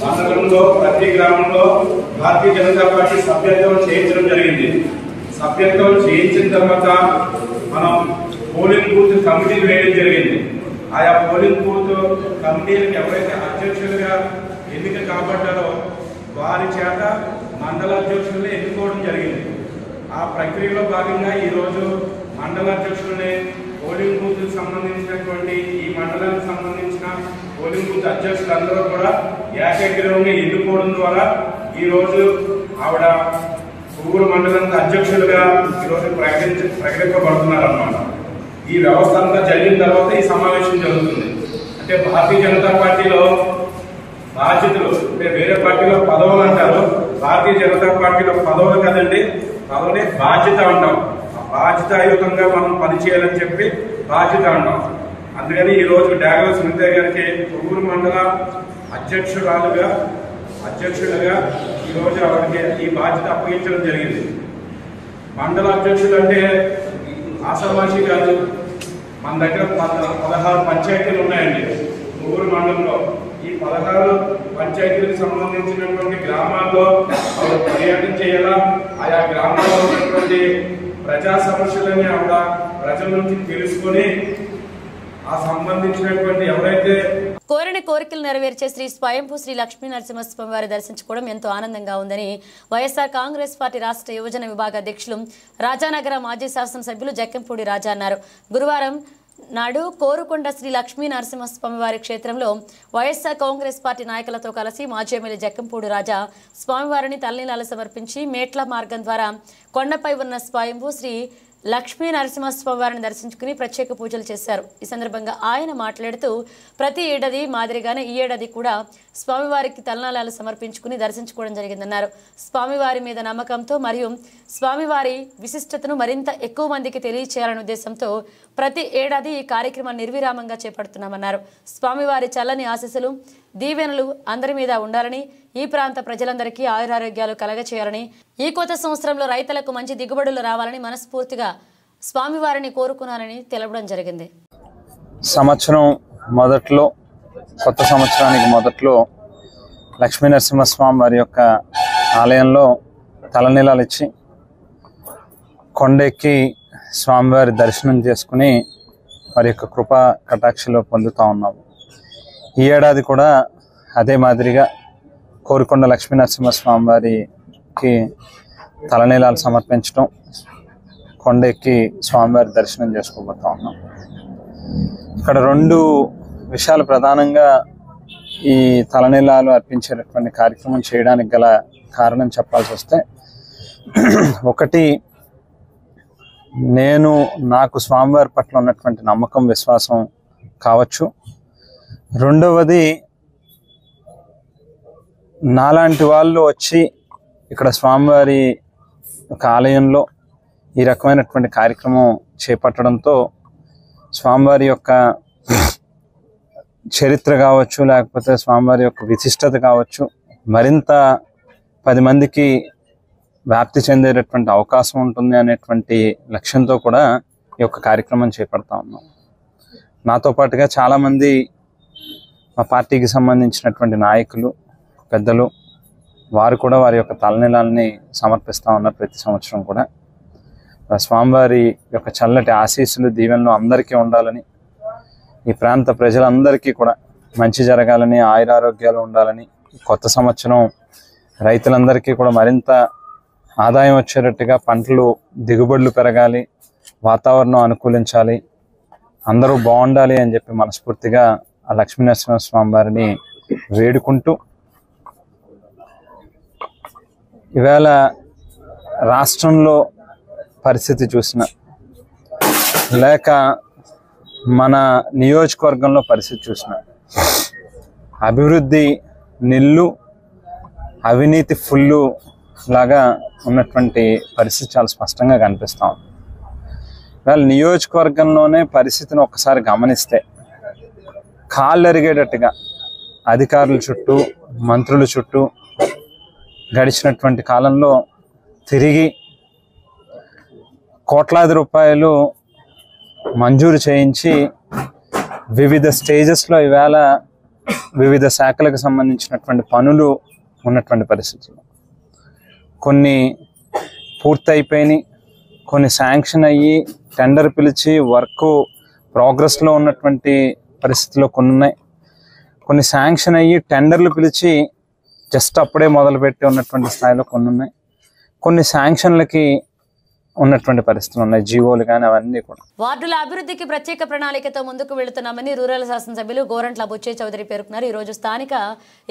మండలంలో ప్రతి గ్రామంలో భారతీయ జనతా పార్టీ సభ్యత్వం చేయించడం జరిగింది. సభ్యత్వం చేయించిన తర్వాత మనం పోలింగ్ బూత్ కమిటీలు వేయడం జరిగింది. ఆయా పోలింగ్ బూత్ కమిటీలకు ఎవరైతే అధ్యక్షులుగా ఎన్నిక కాబట్టారో వారి చేత మండల అధ్యక్షుల్ని ఎన్నుకోవడం జరిగింది. ఆ ప్రక్రియలో భాగంగా ఈరోజు మండల అధ్యక్షుల్ని పోలింగ్ బూత్ సంబంధించినటువంటి ఈ మండలానికి సంబంధించిన పోలింగ్ బూత్ అధ్యక్షులందరూ కూడా ఏకగ్రీవంగా ఎన్నుకోవడం ద్వారా ఈరోజు ఆవిడ కొవ్వూరు మండలానికి అధ్యక్షులుగా ఈరోజు ప్రకటింపబడుతున్నారు అన్నమాట. ఈ వ్యవస్థ అంతా జరిగిన తర్వాత ఈ సమావేశం జరుగుతుంది. అంటే భారతీయ జనతా పార్టీలో బాధ్యతలు అంటే వేరే పార్టీలో పదవులు అంటారు, భారతీయ జనతా పార్టీలో పదవులు కదండి, పదవులే బాధ్యత అంటాం. ఆ బాధ్యతాయుతంగా మనం పనిచేయాలని చెప్పి బాధ్యత అంటాం. అందుకని ఈ రోజు డేగల సునీత గారికి కొవ్వూరు మండల అధ్యక్షులుగా ఈరోజు ఆవిడకి ఈ బాధ్యత అప్పగించడం జరిగింది. మండల అధ్యక్షులు అంటే ఆశామాషి కాదు. మన దగ్గర 16 పంచాయతీలు ఉన్నాయండి కొవ్వూరు మండలంలో. ఈ 16 పంచాయతీలకు సంబంధించినటువంటి గ్రామాల్లో ఆవిడ పర్యటన చేయాలా, ఆయా గ్రామాల్లో ఉన్నటువంటి ప్రజా సమస్యలని ఆవిడ ప్రజల నుంచి తెలుసుకొని ఆ సంబంధించినటువంటి ఎవరైతే కోరిన కోరికలు నెరవేర్చే శ్రీ స్వయంభూ శ్రీ లక్ష్మీ నరసింహస్వామి వారి దర్శించుకోవడం ఎంతో ఆనందంగా ఉందని వైఎస్ఆర్ కాంగ్రెస్ పార్టీ రాష్ట్ర యువజన విభాగ అధ్యక్షులు రాజానగర మాజీ శాసనసభ్యులు జక్కంపూడి రాజా అన్నారు. గురువారం నాడు కోరుకొండ శ్రీ లక్ష్మీ నరసింహస్వామి వారి క్షేత్రంలో వైఎస్ఆర్ కాంగ్రెస్ పార్టీ నాయకులతో కలిసి మాజీ ఎమ్మెల్యే జక్కంపూడి రాజా స్వామివారిని తలనీలాలు సమర్పించి మేట్ల మార్గం ద్వారా కొండపై ఉన్న స్వయంభూ శ్రీ లక్ష్మీ నరసింహస్వామి వారిని దర్శించుకుని ప్రత్యేక పూజలు చేశారు. ఈ సందర్భంగా ఆయన మాట్లాడుతూ ప్రతి ఏడాది మాదిరిగానే ఈ ఏడాది కూడా స్వామివారికి తలనాలాలు సమర్పించుకుని దర్శించుకోవడం జరిగిందన్నారు. స్వామివారి మీద నమ్మకంతో మరియు స్వామివారి విశిష్టతను మరింత ఎక్కువ మందికి తెలియచేయాలనే ఉద్దేశంతో ప్రతి ఏడాది ఈ కార్యక్రమాన్ని నిర్విరామంగా చేపడుతున్నామన్నారు. స్వామివారి చల్లని ఆశీస్సులు దీవెనలు అందరి మీద ఉండాలని, ఈ ప్రాంత ప్రజలందరికీ ఆయురారోగ్యాలు కలగచేయాలని, ఈ కొత్త సంవత్సరంలో రైతులకు మంచి దిగుబడులు రావాలని మనస్ఫూర్తిగా స్వామివారిని కోరుకున్నారని తెలపడం జరిగింది. సంవత్సరం మొదట్లో, కొత్త సంవత్సరానికి మొదట్లో లక్ష్మీ నరసింహస్వామి వారి యొక్క ఆలయంలో తలనీలాలు ఇచ్చి కొండెక్కి స్వామివారి దర్శనం చేసుకుని వారి యొక్క కృపా కటాక్షలో పొందుతూ ఉన్నాము. ఈ ఏడాది కూడా అదే మాదిరిగా కోరుకొండ లక్ష్మీ నరసింహస్వామి వారికి తలనీలాలు సమర్పించడం, కొండెక్కి స్వామివారి దర్శనం చేసుకోబోతా ఉన్నాం. ఇక్కడ రెండు విషయాలు ప్రధానంగా ఈ తలనీలాలు అర్పించేటటువంటి కార్యక్రమం చేయడానికి గల కారణం చెప్పాల్సి వస్తే, ఒకటి నాకు స్వామివారి పట్ల ఉన్నటువంటి నమ్మకం, విశ్వాసం కావచ్చు. రెండవది, నాలాంటి వాళ్ళు వచ్చి ఇక్కడ స్వామివారి ఒక ఆలయంలో ఈ రకమైనటువంటి కార్యక్రమం చేపట్టడంతో స్వామివారి యొక్క చరిత్ర కావచ్చు, లేకపోతే స్వామివారి యొక్క విశిష్టత కావచ్చు, మరింత 10 మందికి వ్యాప్తి చెందేటటువంటి అవకాశం ఉంటుంది అనేటువంటి లక్ష్యంతో కూడా ఈ యొక్క కార్యక్రమం చేపడతా ఉన్నాం. నాతో పాటుగా చాలామంది మా పార్టీకి సంబంధించినటువంటి నాయకులు, పెద్దలు, వారు కూడా వారి యొక్క తలనీలాలని సమర్పిస్తూ ఉన్నారు. ప్రతి సంవత్సరం కూడా స్వామివారి యొక్క చల్లటి ఆశీస్సులు, దీవెనలు అందరికీ ఉండాలని, ఈ ప్రాంత ప్రజలందరికీ కూడా మంచి జరగాలని, ఆయురారోగ్యాలు ఉండాలని, కొత్త సంవత్సరం రైతులందరికీ కూడా మరింత ఆదాయం వచ్చేటట్టుగా పంటలు దిగుబడులు పెరగాలి, వాతావరణం అనుకూలించాలి, అందరూ బాగుండాలి అని చెప్పి మనస్ఫూర్తిగా ఆ లక్ష్మీనరసింహస్వామి వారిని వేడుకుంటూ, ఇవాళ రాష్ట్రంలో పరిస్థితి చూసిన, లేక మన నియోజకవర్గంలో పరిస్థితి చూసిన, అభివృద్ధి నిల్లు, అవినీతి ఫుల్లు లాగా ఉన్నటువంటి పరిస్థితి చాలా స్పష్టంగా కనిపిస్తాం. ఇవాళ నియోజకవర్గంలోనే పరిస్థితిని ఒక్కసారి గమనిస్తే, కాళ్ళు ఎరిగేటట్టుగా అధికారుల చుట్టూ, మంత్రుల చుట్టూ గడిచినటువంటి కాలంలో తిరిగి కోట్లాది రూపాయలు మంజూరు చేయించి వివిధ స్టేజెస్లో ఇవాళ వివిధ శాఖలకు సంబంధించినటువంటి పనులు ఉన్నటువంటి పరిస్థితులు, కొన్ని పూర్తయిపోయినాయి, కొన్ని శాంక్షన్ అయ్యి టెండర్ పిలిచి వర్క్ ప్రోగ్రెస్లో ఉన్నటువంటి పరిస్థితుల్లో కొన్ని ఉన్నాయి, కొన్ని శాంక్షన్ అయ్యి టెండర్లు పిలిచి జస్ట్ అప్పుడే మొదలుపెట్టి ఉన్నటువంటి స్థాయిలో కొన్ని ఉన్నాయి, కొన్ని శాంక్షన్లకి ఉన్నటువంటి పరిస్థితులు ఉన్నాయి, జీవోలు కానీ అవన్నీ కూడా. వార్డుల అభివృద్ధికి ప్రత్యేక ప్రణాళికతో ముందుకు వెళుతున్నామని రూరల్ శాసనసభ్యులు గోరంట్ల బుచ్చయ్య చౌదరి పేర్కొన్నారు. ఈరోజు స్థానిక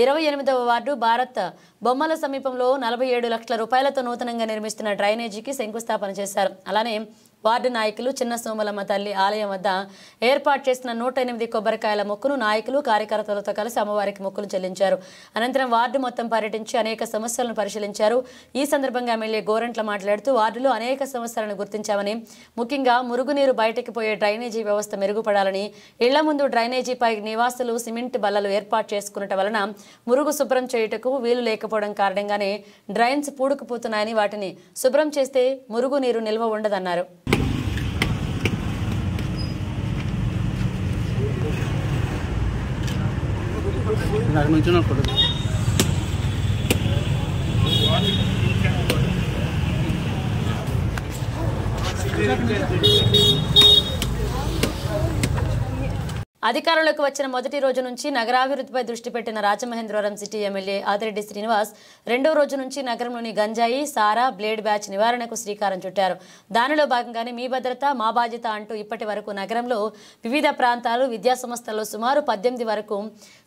28వ వార్డు భారత్ బొమ్మల సమీపంలో 47 లక్షల రూపాయలతో నూతనంగా నిర్మిస్తున్న డ్రైనేజీకి శంకుస్థాపన చేశారు. అలానే వార్డు నాయకులు చిన్న సోమలమ్మ తల్లి ఆలయం వద్ద ఏర్పాటు చేసిన 108 కొబ్బరికాయల మొక్కును నాయకులు, కార్యకర్తలతో కలిసి అమ్మవారికి మొక్కులు చెల్లించారు. అనంతరం వార్డు మొత్తం పర్యటించి అనేక సమస్యలను పరిశీలించారు. ఈ సందర్భంగా ఎమ్మెల్యే గోరంట్ల మాట్లాడుతూ వార్డులో అనేక సమస్యలను గుర్తించామని, ముఖ్యంగా మురుగునీరు బయటకు పోయే డ్రైనేజీ వ్యవస్థ మెరుగుపడాలని, ఇళ్ల ముందు డ్రైనేజీపై నివాసులు సిమెంట్ బల్లలు ఏర్పాటు చేసుకున్నట వలన మురుగు శుభ్రం చేయుటకు వీలు లేకపోవడం కారణంగానే డ్రైన్స్ పూడుకుపోతున్నాయని, వాటిని శుభ్రం చేస్తే మురుగు నీరు నిల్వ ఉండదన్నారు. అధికారంలోకి వచ్చిన మొదటి రోజు నుంచి నగరాభివృద్ధిపై దృష్టి పెట్టిన రాజమహేంద్రవరం సిటీ ఎమ్మెల్యే ఆదిరెడ్డి శ్రీనివాస్ రెండో రోజు నుంచి నగరంలోని గంజాయి, సారా, బ్లేడ్ బ్యాచ్ నివారణకు శ్రీకారం చుట్టారు. దానిలో భాగంగానే మీ భద్రత మా బాధ్యత అంటూ ఇప్పటి వరకు నగరంలో వివిధ ప్రాంతాలు, విద్యా సంస్థల్లో సుమారు 18 వరకు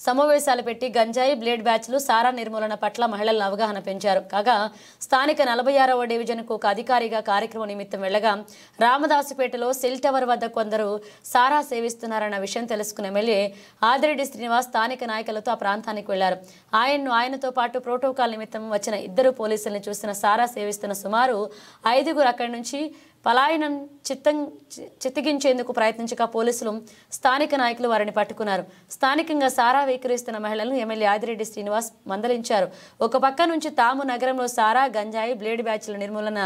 సమావేశాలు పెట్టి గంజాయి, బ్లేడ్ బ్యాచ్లు, సారా నిర్మూలన పట్ల మహిళలను అవగాహన పెంచారు. కాగా స్థానిక 46వ డివిజన్కు ఒక అధికారిగా కార్యక్రమం నిమిత్తం వెళ్లగా రామదాసుపేటలో సెల్ టవర్ వద్ద కొందరు సారా సేవిస్తున్నారన్న విషయం తెలుసుకున్న ఎమ్మెల్యే ఆదిరెడ్డి శ్రీనివాస్ స్థానిక నాయకులతో ఆ ప్రాంతానికి వెళ్లారు. ఆయనతో పాటు ప్రోటోకాల్ నిమిత్తం వచ్చిన 2 పోలీసులను చూసిన సారా సేవిస్తున్న సుమారు 5గురు అక్కడి నుంచి పలాయనం చిత్తగించేందుకు ప్రయత్నించగా పోలీసులు స్థానిక నాయకులు వారిని పట్టుకున్నారు. స్థానికంగా సారా విక్రయిస్తున్న మహిళలను ఎమ్మెల్యే ఆదిరెడ్డి శ్రీనివాస్ మందలించారు. ఒక పక్క నుంచి తాము నగరంలో సారా, గంజాయి, బ్లేడ్ బ్యాచ్ల నిర్మూలన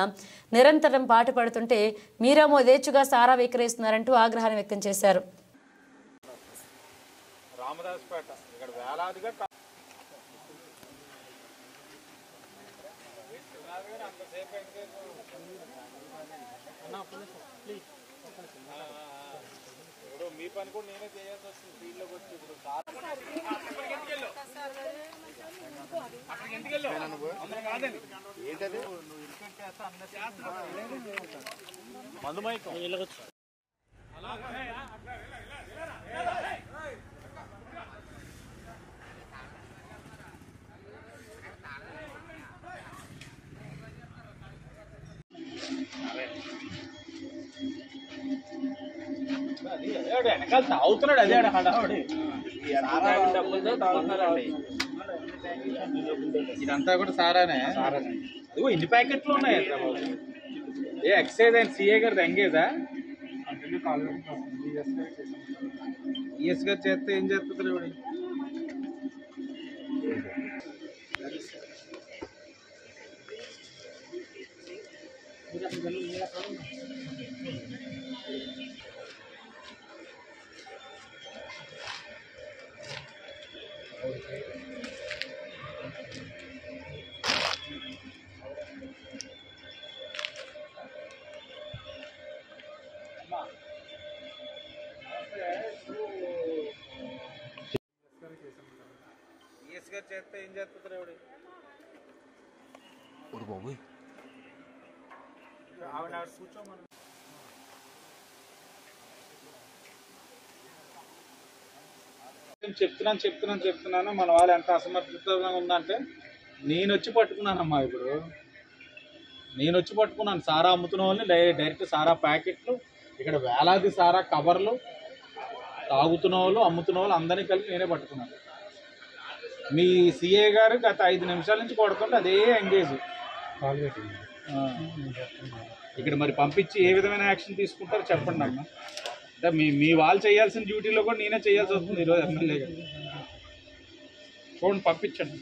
నిరంతరం పాటుపడుతుంటే మీరేమో యథేచ్ఛగా సారా విక్రయిస్తున్నారంటూ ఆగ్రహాన్ని వ్యక్తం చేశారు. మీ పని కూడా నేనే చేయాల్సి వస్తుంది ఫీల్డ్లోకి వచ్చి ఇప్పుడు ఏంటది మందుమైకం వెనకాల తాగుతున్నాడు. అదే హడావుడి ఇదంతా కూడా సారానే. ఇదిగో ఇన్ని ప్యాకెట్లు ఉన్నాయి. ఏ ఎక్సైజ్ అండ్ సిఏ గారు ఎంగేజా? ఈఎస్ గారు చేస్తే ఏం చేస్తుంది ఇవిడ? ఈఎస్ గారు చేస్తే ఏం చేస్తుంది ఇవిడ? బాబు ఆవిడ కూర్చోమని చెప్తున్నాను. మన వాళ్ళు ఎంత అసమర్థతగా ఉందంటే నేను వచ్చి పట్టుకున్నానమ్మా. ఇప్పుడు నేను వచ్చి పట్టుకున్నాను. సారా అమ్ముతున్న వాళ్ళని డైరెక్ట్ సారా ప్యాకెట్లు, ఇక్కడ వేలాది సారా కవర్లు, తాగుతున్న వాళ్ళు, అమ్ముతున్న వాళ్ళు అందరినీ కలిపి నేనే పట్టుకున్నాను. మీ సిఏ గారు గత 5 నిమిషాల నుంచి కొడుతుంటే అదే ఎంగేజ్. ఇక్కడ మరి పంపించి ఏ విధమైన యాక్షన్ తీసుకుంటారో చెప్పండి అన్న. అంటే మీ వాళ్ళు చేయాల్సిన డ్యూటీలో కూడా నేనే చేయాల్సి వస్తుంది ఈరోజు ఎమ్మెల్యే గారు. చూడండి, పంపించండి.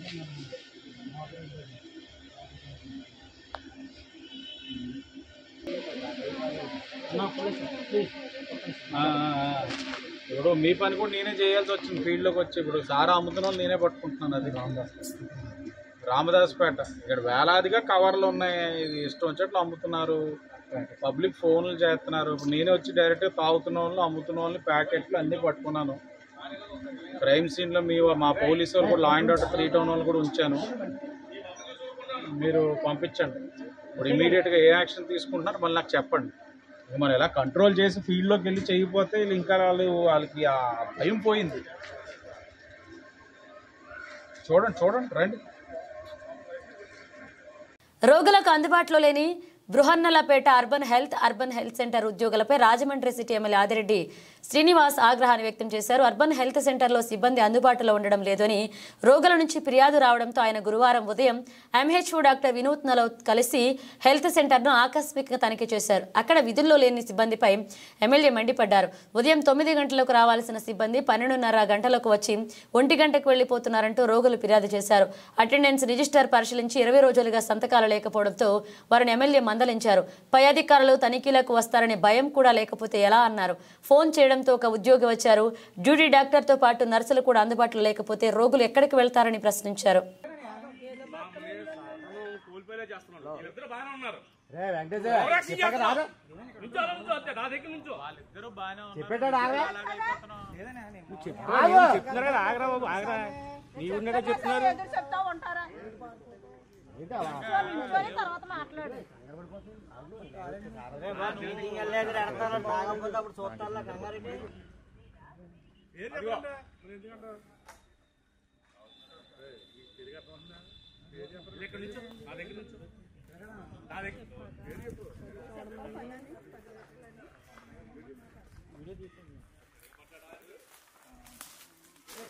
ఇప్పుడు మీ పని కూడా నేనే చేయాల్సి వచ్చింది ఫీల్డ్లోకి వచ్చి. ఇప్పుడు సారా అమ్ముతున్న వాళ్ళు నేనే పట్టుకుంటున్నాను. అది రామదాసుపేట ఇక్కడ వేలాదిగా కవర్లు ఉన్నాయి. ఇష్టం వచ్చేట్లు అమ్ముతున్నారు. పబ్లిక్ ఫోన్లు చేస్తున్నారు. ఇప్పుడు నేనే వచ్చి డైరెక్ట్గా తాగుతున్న వాళ్ళు, అమ్ముతున్న వాళ్ళని ప్యాకెట్లు అన్నీ పట్టుకున్నాను. క్రైమ్ సీన్లో మా పోలీసు వాళ్ళు కూడా, లా అండ్ ఆర్డర్ 3 టౌన్ వాళ్ళు కూడా ఉంచాను. మీరు పంపించండి. ఇప్పుడు ఇమీడియట్గా ఏ యాక్షన్ తీసుకుంటున్నారు మళ్ళీ నాకు చెప్పండి. మనం ఎలా కంట్రోల్ చేసి ఫీల్డ్లోకి వెళ్ళి చేయకపోతే ఇంకా వాళ్ళకి ఆ భయం పోయింది. చూడండి రండి. రోగులకు అందుబాటులో లేని బృహన్నలపేట అర్బన్ హెల్త్ సెంటర్ ఉద్యోగులపై రాజమండ్రి సిటీ ఎమ్మెల్యే ఆదిరెడ్డి శ్రీనివాస్ ఆగ్రహాన్ని వ్యక్తం చేశారు. అర్బన్ హెల్త్ సెంటర్లో సిబ్బంది అందుబాటులో ఉండడం లేదని రోగుల నుంచి ఫిర్యాదు రావడంతో ఆయన గురువారం ఉదయం ఎంహెచ్ఓ డాక్టర్ వినూత్ నలో కలిసి హెల్త్ సెంటర్ను ఆకస్మికంగా తనిఖీ చేశారు. అక్కడ విధుల్లో లేని సిబ్బందిపై ఎమ్మెల్యే మండిపడ్డారు. ఉదయం 9 గంటలకు రావాల్సిన సిబ్బంది 12:30 గంటలకు వచ్చి 1 గంటకు వెళ్లిపోతున్నారంటూ రోగులు ఫిర్యాదు చేశారు. అటెండెన్స్ రిజిస్టర్ పరిశీలించి 20 రోజులుగా సంతకాలు లేకపోవడంతో వారిని ఎమ్మెల్యే మందలించారు. పై అధికారులు తనిఖీలకు వస్తారనే భయం కూడా లేకపోతే ఎలా అన్నారు. ఫోన్ చేయడంతో ఒక ఉద్యోగి వచ్చారు. డ్యూటీ డాక్టర్తో పాటు నర్సులు కూడా అందుబాటులో లేకపోతే రోగులు ఎక్కడికి వెళ్తారని ప్రశ్నించారు.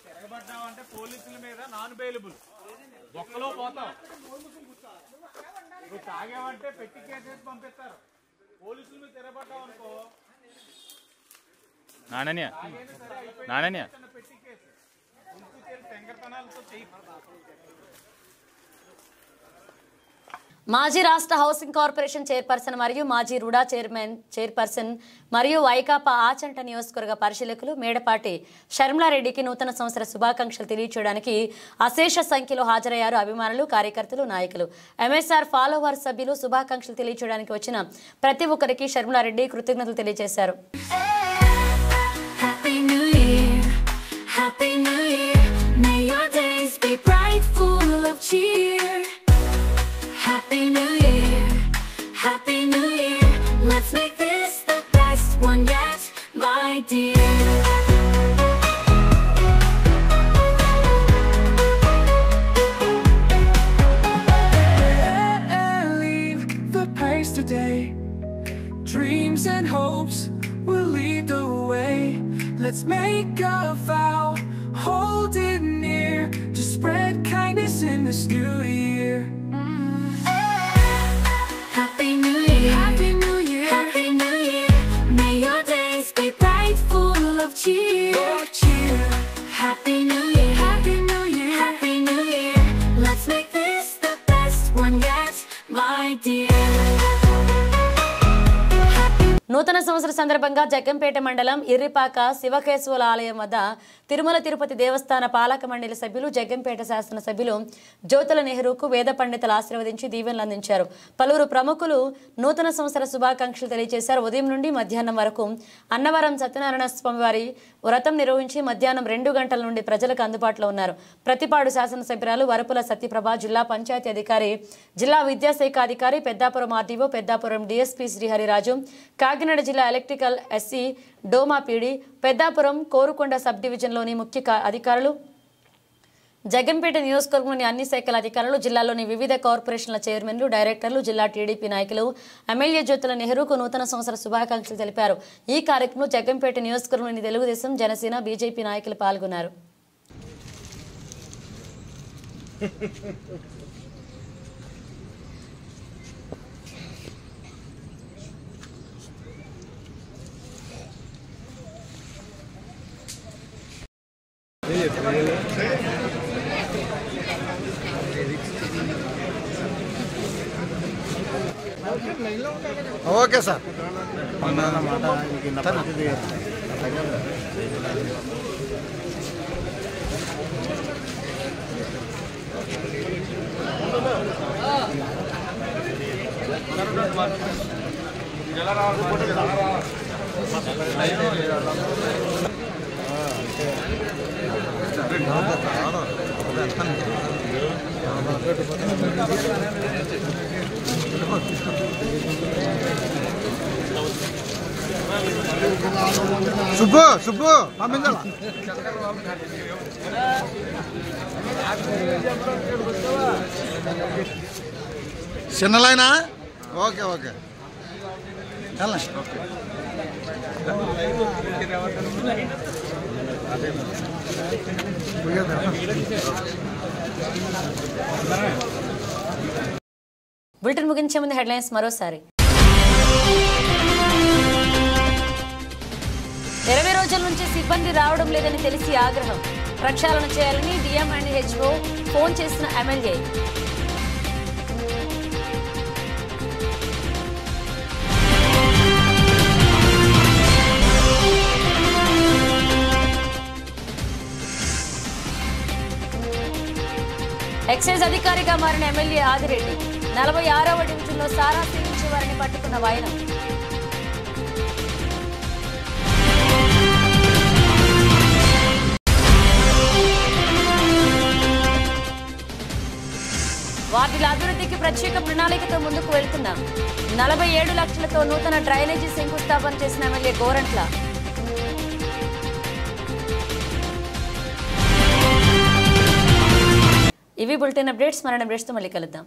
తిరగబడ్డామంటే పోలీసుల మీద నాన్ బెయిలబుల్ ఒక్కలో పోతాం. నువ్వు తాగావంటే పెట్టి కేసేసి పంపిస్తారు. పోలీసుల మీద తిరగబడ్డావు అనుకో పెట్టి కేసు తెంగరతనాలతో చెయ్యి. మాజీ రాష్ట్ర హౌసింగ్ కార్పొరేషన్ చైర్పర్సన్ మరియు మాజీ రుడా చైర్పర్సన్ మరియు వైకాపా ఆచంట నియోజకవర్గ పరిశీలకులు మేడపాటి షర్మిలారెడ్డికి నూతన సంవత్సర శుభాకాంక్షలు తెలియచేయడానికి అశేష సంఖ్యలో హాజరయ్యారు అభిమానులు, కార్యకర్తలు, నాయకులు. ఎంఎస్ఆర్ ఫాలోవర్ సభ్యులు శుభాకాంక్షలు తెలియచేయడానికి వచ్చిన ప్రతి ఒక్కరికి షర్మిలారెడ్డి కృతజ్ఞతలు తెలియజేశారు. Happy New Year, Happy New Year. Let's make this the best one yet, my dear. Leave the pace today. Dreams and hopes will lead the way. Let's make a vow, hold it near, to spread kindness in this new year. Happy New Year, Happy New Year, Happy New Year. May your days be bright, full of cheer. Happy New Year, Happy New Year, Happy New Year. Let's make this the best one yet, my dear. నూతన సంవత్సర సందర్భంగా జగ్గంపేట మండలం ఇర్రిపాక శివకేశవుల ఆలయం వద్ద తిరుమల తిరుపతి దేవస్థాన పాలక మండలి సభ్యులు, జగ్గంపేట శాసనసభ్యులు జ్యోతుల నెహ్రూకు వేద పండితులు ఆశీర్వదించి దీవెనలు అందించారు. పలువురు ప్రముఖులు నూతన సంవత్సర శుభాకాంక్షలు తెలియజేశారు. ఉదయం నుండి మధ్యాహ్నం వరకు అన్నవరం సత్యనారాయణ స్వామి వారి వ్రతం నిర్వహించి మధ్యాహ్నం 2 గంటల నుండి ప్రజలకు అందుబాటులో ఉన్నారు. ప్రతిపాడు శాసనసభ్యురాలు వరపుల సత్యప్రభ, జిల్లా పంచాయతీ అధికారి, జిల్లా విద్యాశాఖ అధికారి, పెద్దాపురం ఆర్డీఓ, పెద్దాపురం డిఎస్పీ శ్రీహరిరాజు, కాకినాడ జిల్లా electrical SC DWMA PD, Peddapuram Korukonda sub డివిజన్లోని ముఖ్య అధికారులు, జగ్గంపేట నియోజకవర్గంలోని అన్ని శాఖల అధికారులు, జిల్లాలోని వివిధ కార్పొరేషన్ల చైర్మన్లు, డైరెక్టర్లు, జిల్లా టీడీపీ నాయకులు, ఎమ్మెల్యే జ్యోతుల నెహ్రూకు నూతన సంవత్సర శుభాకాంక్షలు తెలిపారు. ఈ కార్యక్రమంలో జగ్గంపేట నియోజకవర్గంలోని తెలుగుదేశం, జనసేన, బీజేపీ నాయకులు పాల్గొన్నారు. Okay sir. సుబ్బు సుబ్బు పంపించాల చిన్నలైనా. ఓకే ఓకే బులెటిన్ ముగించే ముందు హెడ్లైన్స్ మరోసారి. 20 రోజుల నుంచి సిబ్బంది రావడం లేదని తెలిసి ఆగ్రహం. ప్రక్షాళన చేయాలని డిఎంఎండ్హెచ్ఓ ఫోన్ చేసిన ఎమ్మెల్యే. ఎక్సైజ్ అధికారిగా మారిన ఎమ్మెల్యే ఆదిరెడ్డి. 46వ డివిజన్లో సారా సేవించే వారిని పట్టుకున్న వైనం. వార్డుల అభివృద్ధికి ప్రత్యేక ప్రణాళికతో ముందుకు వెళ్తున్నాం. 47 లక్షలతో నూతన డ్రైనేజీ శంకుస్థాపన చేసిన ఎమ్మెల్యే గోరంట్ల. ఇవి బులెటిన్ అప్డేట్స్. మరణ అప్డేట్స్తో మళ్ళీ కలుద్దాం.